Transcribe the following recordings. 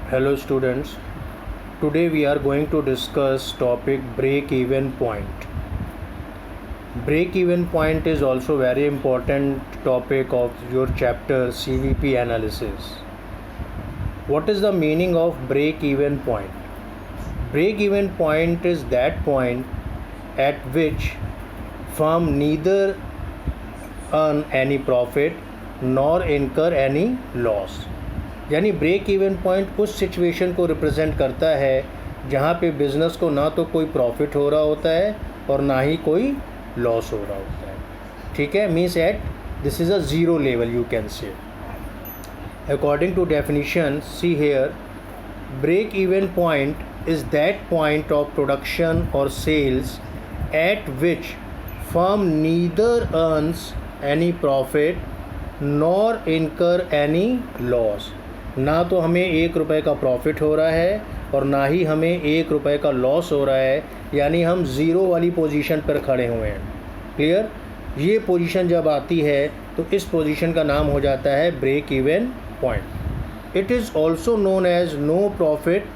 Hello students, today we are going to discuss topic break-even point. Break-even point is also very important topic of your chapter CVP analysis. What is the meaning of break-even point? Break-even point is that point at which firm neither earn any profit nor incur any loss. यानी break even point उस situation को represent करता है जहाँ पे business को ना तो कोई प्रॉफिट हो रहा होता है और ना ही कोई लॉस हो रहा होता है. ठीक है, means at this is a zero level you can say. According to definition see here, break even point is that point of production और sales at which firm neither earns any profit nor incur any loss. ना तो हमें 1 रुपये का profit हो रहा है और ना ही हमें 1 रुपये का लॉस हो रहा है, यानी हम ज़ीरो वाली पोजीशन पर खड़े हुए हैं. क्लियर? ये पोजीशन जब आती है तो इस पोजीशन का नाम हो जाता है break even point. It is also known as no profit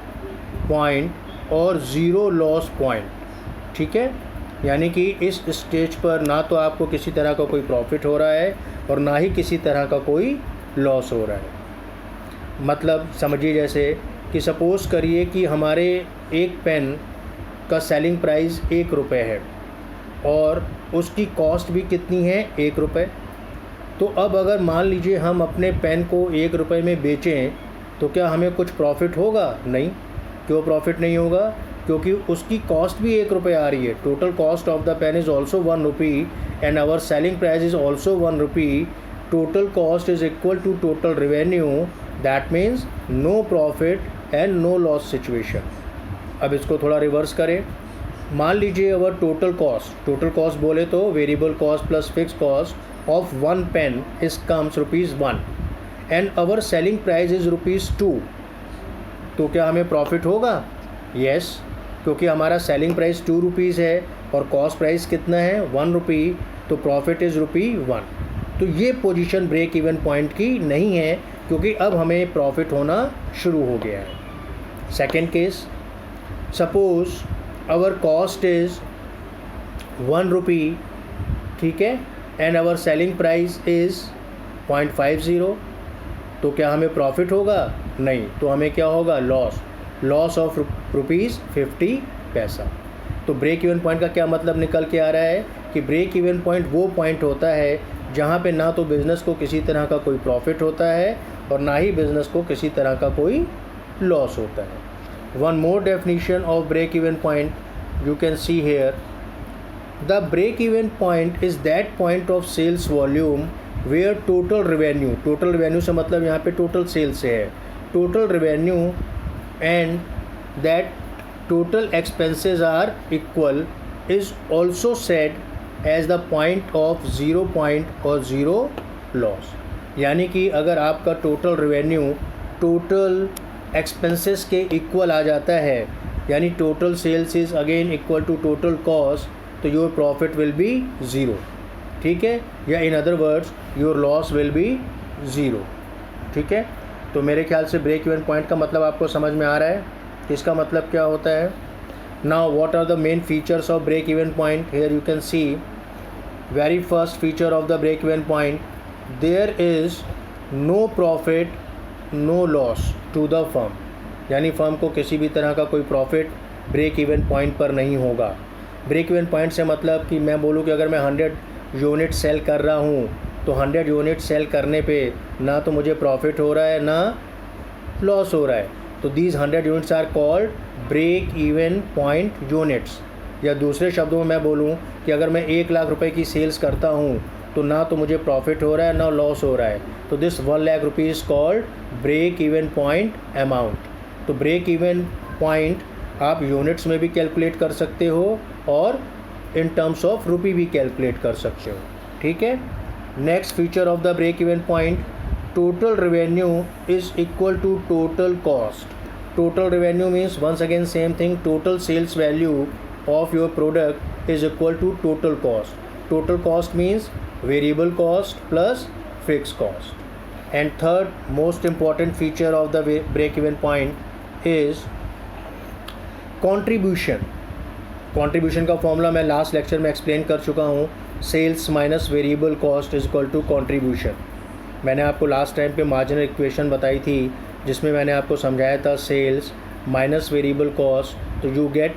point और ज़ीरो लॉस पॉइंट. ठीक है, यानी कि इस स्टेज पर ना तो आपको किसी तरह का कोई प्रॉफिट हो रहा है और ना ही किसी तरह का कोई लॉस हो रहा है. मतलब समझिए जैसे कि सपोज़ करिए कि हमारे एक पेन का सेलिंग प्राइस 1 रुपये है और उसकी कॉस्ट भी कितनी है, 1 रुपये. तो अब अगर मान लीजिए हम अपने पेन को 1 रुपये में बेचें तो क्या हमें कुछ प्रॉफिट होगा? नहीं. क्यों प्रॉफिट नहीं होगा? क्योंकि उसकी कॉस्ट भी 1 रुपये आ रही है. Total cost of the pen is also 1 rupee and our selling price is also 1 rupee. Total cost is equal to total revenue. That means no profit and no loss situation. अब इसको थोड़ा reverse करें. मान लीजिए अवर total cost बोले तो variable cost plus fix cost of 1 pen is comes ₹1 and our selling price is ₹2. तो क्या हमें प्रॉफिट होगा? यस, क्योंकि हमारा सेलिंग प्राइस 2 रुपीज़ है और कॉस्ट प्राइस कितना है, 1 रुपी. तो प्रॉफिट इज़ ₹1. तो ये पोजीशन ब्रेक इवन पॉइंट की नहीं है क्योंकि अब हमें प्रॉफिट होना शुरू हो गया है. Second case, suppose our cost is 1 rupee. ठीक है, and our selling price is 0.50. तो क्या हमें प्रॉफिट होगा? नहीं. तो हमें क्या होगा? Loss of ₹50. तो ब्रेक इवन पॉइंट का क्या मतलब निकल के आ रहा है कि ब्रेक इवन पॉइंट वो पॉइंट होता है जहाँ पे ना तो बिज़नेस को किसी तरह का कोई प्रॉफिट होता है और ना ही बिज़नेस को किसी तरह का कोई लॉस होता है. One more definition of break even point you can see here. The break even point is that point of sales volume where total revenue से मतलब यहाँ पे टोटल सेल्स से है. Total revenue and that total expenses are equal is also said as the point of 0 point or 0 loss. यानी कि अगर आपका टोटल रेवेन्यू टोटल एक्सपेंसेस के इक्वल आ जाता है, यानी total sales is again equal to total cost, तो योर प्रॉफिट विल बी 0. ठीक है, या in other words your loss will be 0. ठीक है, तो मेरे ख्याल से ब्रेक इवन पॉइंट का मतलब आपको समझ में आ रहा है. इसका मतलब क्या होता है. Now what are the main features of break even point. Here you can see very first feature of the break even point, there is no profit no loss to the firm. यानी firm को किसी भी तरह का कोई profit break even point पर नहीं होगा. ब्रेक इवन पॉइंट से मतलब कि मैं बोलूँ कि अगर मैं 100 यूनिट सेल कर रहा हूँ तो 100 यूनिट सेल करने पे ना तो मुझे प्रॉफिट हो रहा है ना लॉस हो रहा है. तो these 100 units are called break even point units. या दूसरे शब्दों में मैं बोलूँ कि अगर मैं 1 लाख रुपए की सेल्स करता हूँ तो ना तो मुझे प्रॉफिट हो रहा है ना लॉस हो रहा है, तो this 1 lakh rupees called break even point amount. तो ब्रेक इवन पॉइंट आप यूनिट्स में भी कैलकुलेट कर सकते हो और इन टर्म्स ऑफ रुपी भी कैलकुलेट कर सकते हो. ठीक है. Next feature of the break even point, total revenue is equal to total cost. Total revenue means once again same thing, total sales value of your product is equal to total cost. Total cost means variable cost plus fixed cost. And third most important feature of the break even point is contribution. Contribution का formula मैं last lecture में explain कर चुका हूँ, sales minus variable cost is equal to contribution. मैंने आपको last time पे marginal equation बताई थी जिसमें मैंने आपको समझाया था सेल्स माइनस वेरिएबल कॉस्ट, तो you get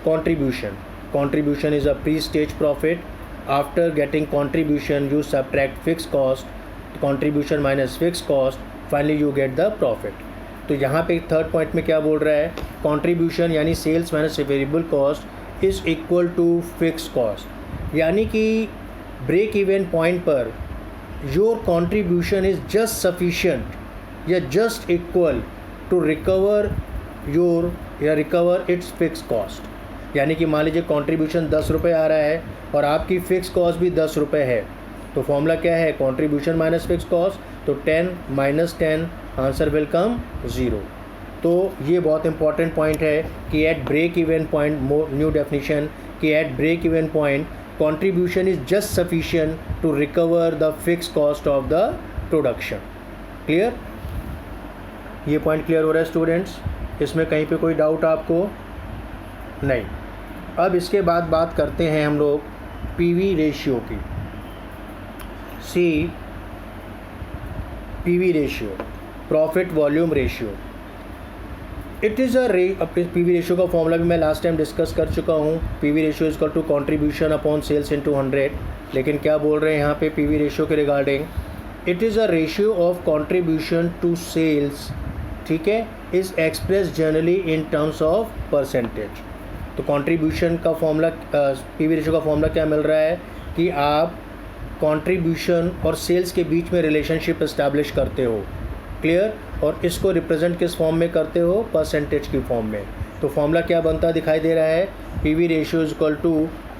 contribution. Contribution is a pre stage profit. After getting contribution you subtract fix cost, contribution minus fix cost, finally you get the profit. तो यहाँ पे थर्ड पॉइंट में क्या बोल रहा है, contribution यानी sales minus variable cost is equal to fix cost, यानी कि ब्रेक इवन पॉइंट पर your contribution is just sufficient या just equal to recover its fix cost. यानी कि मान लीजिए कंट्रीब्यूशन 10 रुपये आ रहा है और आपकी फ़िक्स कॉस्ट भी 10 रुपये है, तो फॉर्मूला क्या है, कंट्रीब्यूशन माइनस फिक्स कॉस्ट, तो 10 माइनस 10 आंसर विल कम 0। तो ये बहुत इंपॉर्टेंट पॉइंट है कि at break even point, new definition कि at break even point contribution is just sufficient to recover the fixed cost of the production. Clear? ये point clear हो रहा है स्टूडेंट्स? इसमें कहीं पे कोई डाउट आपको नहीं? अब इसके बाद बात करते हैं हम लोग पीवी रेशियो की। See PV ratio, profit volume ratio. It is PV ratio का फॉर्मूला भी मैं लास्ट टाइम डिस्कस कर चुका हूँ। PV ratio is equal to contribution upon sales into 100। लेकिन क्या बोल रहे हैं यहाँ पे पीवी रेशियो के regarding, it is a ratio of contribution to sales, ठीक है, is express generally in terms of percentage. तो कंट्रीब्यूशन का फॉर्मूला, पीवी रेशियो का फॉर्मूला क्या मिल रहा है कि आप कंट्रीब्यूशन और सेल्स के बीच में रिलेशनशिप इस्टेब्लिश करते हो। क्लियर? और इसको रिप्रेजेंट किस फॉर्म में करते हो, परसेंटेज की फॉर्म में। तो फॉर्मूला क्या बनता दिखाई दे रहा है, PV ratio is equal to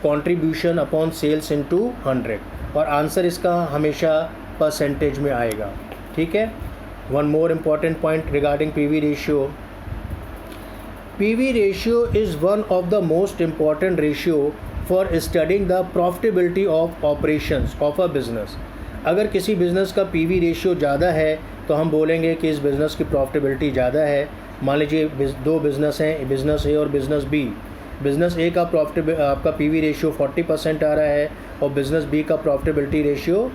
contribution upon sales into 100, और आंसर इसका हमेशा परसेंटेज में आएगा। ठीक है। One more important point regarding PV ratio, PV ratio is one of the most important ratio for studying the profitability of operations of a business. अगर किसी business का पीवी रेशियो ज़्यादा है तो हम बोलेंगे कि इस बिज़नेस की प्रॉफिटेबिलिटी ज़्यादा है। मान लीजिए दो बिज़नेस हैं, बिज़नेस ए और बिज़नेस बी। बिज़नेस ए का आपका पीवी रेशियो 40% आ रहा है और बिज़नेस बी का प्रॉफिटेबिलिटी रेशियो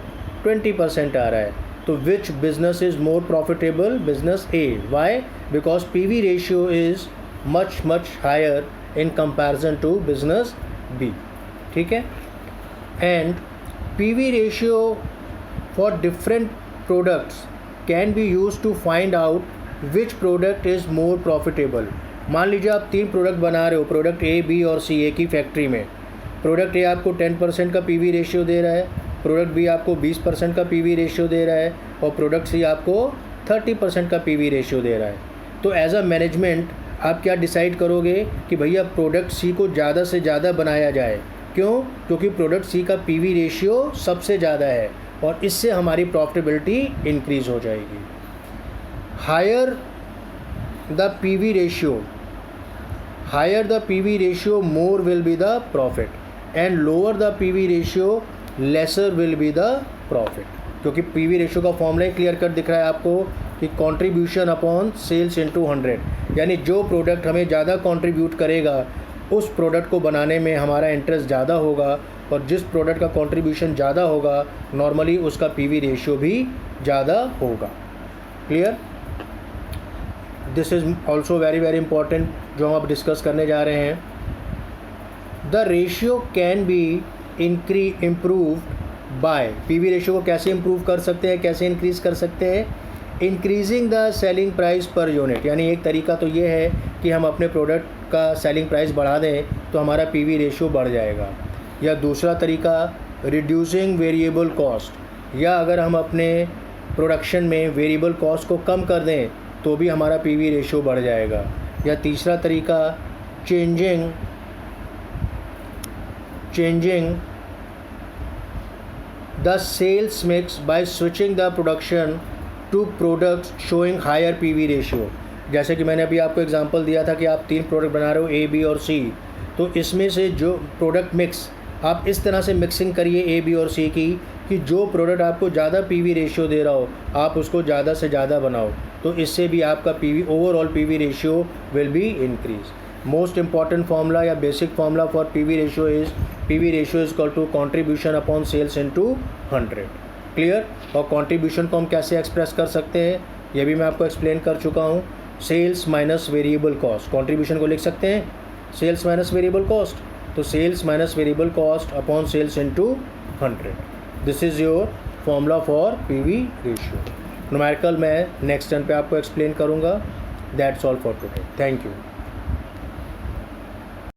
20% आ रहा है। तो which business is more profitable? Business A. Why? Because PV ratio is much higher in comparison to business B. ठीक है। And PV ratio for different products can be used to find out which product is more profitable. मान लीजिए आप 3 product बना रहे हो, product ए, B और सी एक ही फैक्ट्री में। प्रोडक्ट ए आपको 10% का पीवी रेशियो दे रहा है, प्रोडक्ट बी आपको 20% का पीवी रेशियो दे रहा है और प्रोडक्ट सी आपको 30% का पीवी रेशियो दे रहा है। तो एज अ मैनेजमेंट आप क्या डिसाइड करोगे कि भैया प्रोडक्ट सी को ज़्यादा से ज़्यादा बनाया जाए। क्यों? क्योंकि प्रोडक्ट सी का पीवी रेशियो सबसे ज़्यादा है और इससे हमारी प्रॉफिटेबिलिटी इंक्रीज़ हो जाएगी। Higher the PV ratio more will be the profit and lower the PV ratio lesser will be the profit. क्योंकि पीवी रेशियो का फॉर्मूला क्लियर कट दिख रहा है आपको कि कंट्रीब्यूशन अपॉन सेल्स इनटू 100, यानी जो प्रोडक्ट हमें ज़्यादा कंट्रीब्यूट करेगा उस प्रोडक्ट को बनाने में हमारा इंटरेस्ट ज़्यादा होगा और जिस प्रोडक्ट का कंट्रीब्यूशन ज़्यादा होगा नॉर्मली उसका पीवी रेशियो भी ज़्यादा होगा। Clear? This is also very important जो हम अब डिस्कस करने जा रहे हैं। The ratio can be improved by, PV ratio को कैसे इम्प्रूव कर सकते हैं, कैसे इंक्रीज़ कर सकते हैं? Increasing the selling price per unit. यानी एक तरीका तो ये है कि हम अपने प्रोडक्ट का सेलिंग प्राइस बढ़ा दें तो हमारा पीवी रेशियो बढ़ जाएगा। या दूसरा तरीका रिड्यूसिंग वेरिएबल कॉस्ट, या अगर हम अपने प्रोडक्शन में वेरिएबल कॉस्ट को कम कर दें तो भी हमारा पीवी रेशियो बढ़ जाएगा। या तीसरा तरीका changing the sales mix by switching the production to products showing higher PV ratio. जैसे कि मैंने अभी आपको एग्जांपल दिया था कि आप 3 प्रोडक्ट बना रहे हो ए, बी और सी, तो इसमें से जो प्रोडक्ट मिक्स आप इस तरह से मिक्सिंग करिए ए, बी और सी की कि जो प्रोडक्ट आपको ज़्यादा पीवी रेशियो दे रहा हो आप उसको ज़्यादा से ज़्यादा बनाओ, तो इससे भी आपका PV overall PV ratio will be increase. Most important formula या basic formula for PV ratio is equal to contribution upon sales into 100। Clear. और कंट्रीब्यूशन को हम कैसे एक्सप्रेस कर सकते हैं ये भी मैं आपको एक्सप्लेन कर चुका हूँ। Sales minus variable cost, contribution को लिख सकते हैं सेल्स माइनस वेरिएबल कॉस्ट, तो sales minus variable cost upon sales into 100। This is your formula for PV ratio. Numerical मैं नेक्स्ट टर्न पे आपको एक्सप्लेन करूँगा। That's all for today. Thank you.